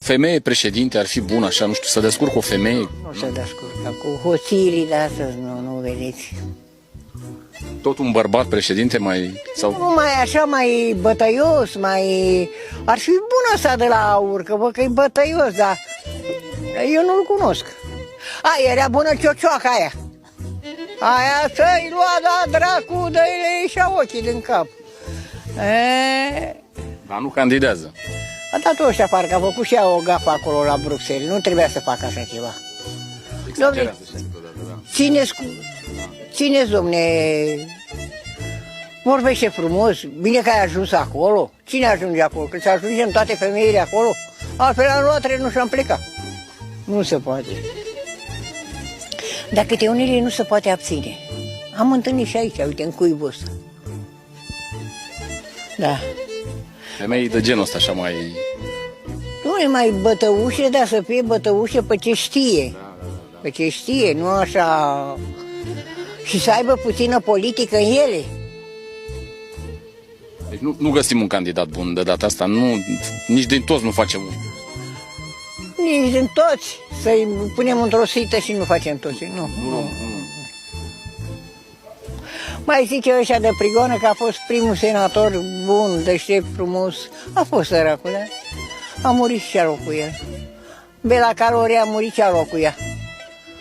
femeie președinte ar fi bună, așa, nu știu, să descurcă o femeie? Nu se descurcă. Cu hoțirii de astăzi nu vedeți. Tot un bărbat președinte mai... sau? Nu mai așa, mai bătăios, mai... Ar fi bună asta de la Aur, că văd că e bătăios, dar eu nu-l cunosc. Era bună Ciocioaca aia. Aia să-i lua, da, dracu, dă-i și ochii din cap. Dar nu candidează. A dat ăștia, parcă a făcut și ea o gafă acolo la Bruxelles. Nu trebuia să facă așa ceva. Exagerează și câteodată, da. Țineți, domne, vorbește frumos, bine că ai ajuns acolo. Cine ajunge acolo? Că să ajungem toate femeile acolo? Altfel am luat trenul și am plecat. Nu se poate. Dar câte unele nu se poate abține. Am întâlnit și aici, uite, în cuibul ăsta. Da. Femei de genul ăsta așa mai... Nu e mai bătăușe, dar să fie bătăușe pe ce știe. Pe ce știe, nu așa... Și să aibă puțină politică în ele. Deci nu găsim un candidat bun de data asta, nici din toți nu facem unul. Nici din toți. Să-i punem într-o sită și nu facem toți. Nu. Mai zice ăștia de Prigoană că a fost primul senator bun, deștept, frumos. A fost săracul, da? A murit și ce-a cu el. Bela Calore a murit ce-a cu ea.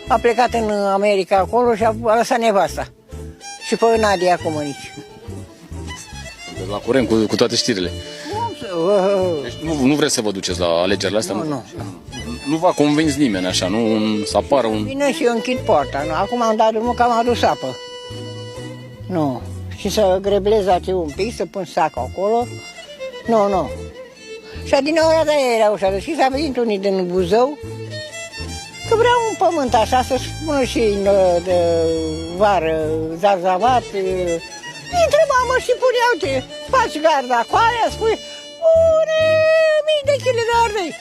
A plecat în America acolo și a lăsat nevasta. Și pe Nadia Comănici. Sunteți la curent cu toate știrile. Deci nu vreți să vă duceți la alegerile astea? Nu. Nu v-a convins nimeni așa, să apară un... Vine și eu închid poarta. Acum am dat drumul că am adus apă. Nu. Și să greblez un pic, să pun sacul acolo. Nu. Și din ora de aia era ușa și s-a venit unii din Buzău că vreau un pământ așa să-și pună și de vară zarzavat. Întrebam și puneau, faci garda cu aia, spui, 1000 de kg de ardei.